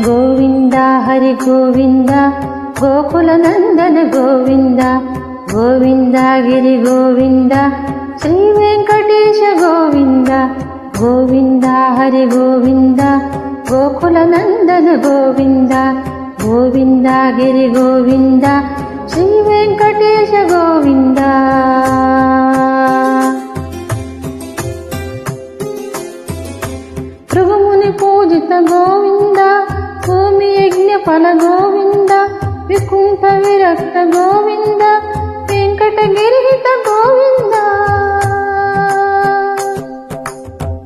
గోవింద హరి గోవింద గోకుల నందన గోవింద గోవింద గిరి గోవింద శ్రీ వెంకటేశ గోవింద గోవింద హరి గోవింద గోకుల నందన గోవింద గోవింద గిరి గోవింద శ్రీ వెంకటేశ గోవింద. భృగుముని పూజిత గోవింద భూమి యజ్ఞ ఫల గోవింద వికుంఠ విరక్త గోవింద వెంకటగిరిహిత గోవింద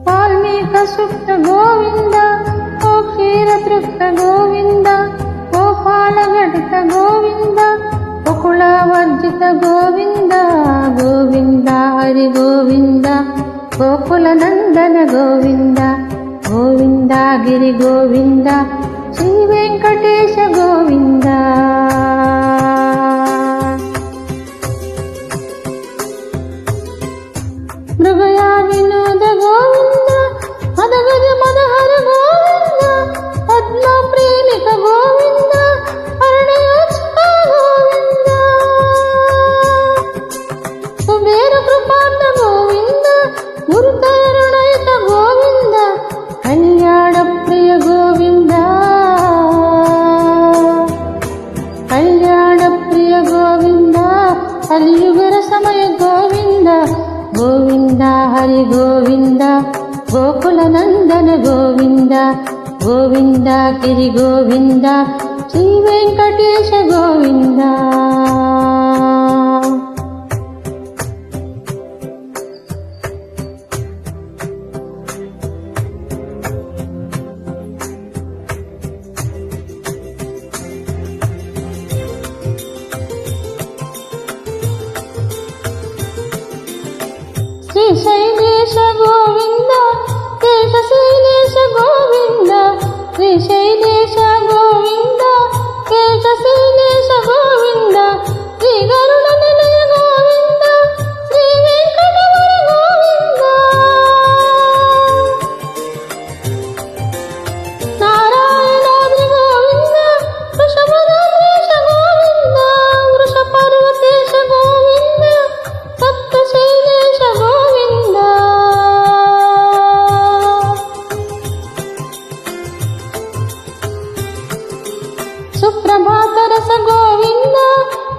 వాల్మీక సుప్త గోవింద ఓ క్షీర తృప్త గోవింద గోపాల ఘటిత గోవింద బకుళ వర్జిత గోవింద గోవింద హరి గోవింద గోకుల నందన గోవింద గోవింద గిరి గోవింద శ్రీ వెంకటేశ గోవింద. మృగయా వినోద గోవింద మదగజ మదహర గోవింద పద్మ ప్రేమిక గోవింద అరణయోచిత గోవింద కుబేర కృపార్థ గోవింద గురుతరుణయుత గోవింద కళ్యాణ ప్రియ గోవింద కళ్యాణ ప్రియ గోవింద కలియుగర సమయ గోవింద గోవింద హరి గోవింద గోకుల నందన గోవింద గోవింద గిరి గోవింద శ్రీ వెంకటేశ గోవింద. శ్రీశైలేశ గోవింద కేశశైలేశ గోవింద శ్రీశైలేశ గోవింద కేశశైలేశ గోవింద శ్రీ గరుడ నిలయ గోవింద శ్రీ వెంకటవర గోవింద నారాయణాద్రి గోవింద వృషభాద్రీశ గోవింద వృషపర్వతేశ గోవింద సప్తశైలేశ గోవింద సుప్రభాత రస గోవింద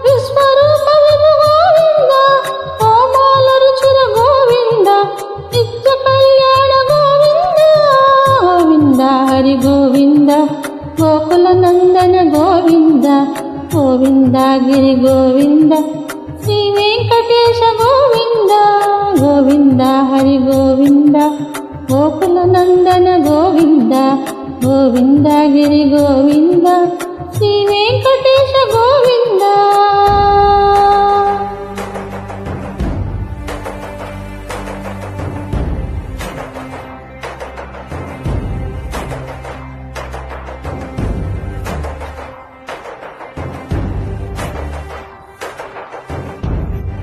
విశ్వరూప విభు గోవింద కోమాల రుచిర గోవింద నిత్య కళ్యాణ గోవింద గోవింద హరి గోవింద గోకుల నందన గోవింద గోవింద గిరి గోవింద శ్రీ వెంకటేశ గోవింద గోవింద హరి గోవింద గోకుల నందన గోవింద గోవింద గిరి గోవింద శ్రీ వెంకటేశ గోవింద.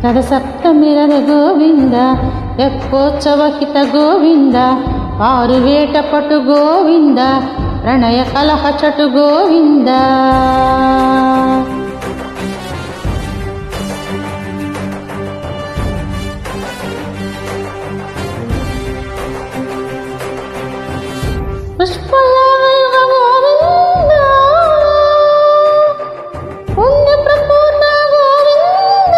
రథసప్తమిరద గోవింద తెప్పోత్సవహిత గోవింద పారువేట పటు గోవింద ప్రణయ కలహ చటు గోవింద పుష్పయాగ గోవింద పుణ్య ప్రపూర్ణ గోవింద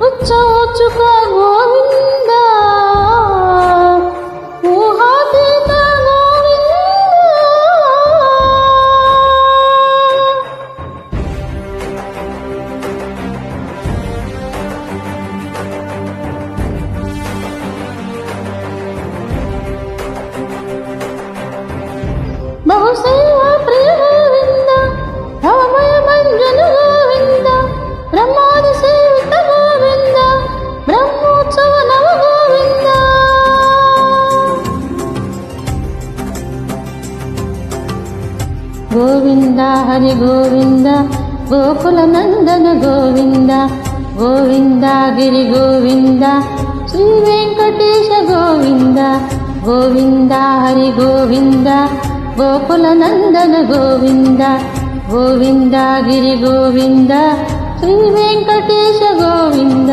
ఉచ్చోచుక గోవింద ఊహాతీత గోవింద బహుశైవ ప్రియ గోవింద భవమయ మంజన గోవింద బ్రహ్మాది సేవిత గోవింద బ్రహ్మోత్సవ నవ గోవింద గోవింద హరి గోవింద గోకుల నందన గోవింద గోవింద గిరి గోవింద శ్రీ వెంకటేశ గోవింద గోవింద హరి గోవింద గోకుల నందన గోవింద గోవింద గిరి గోవింద శ్రీ వెంకటేశ గోవింద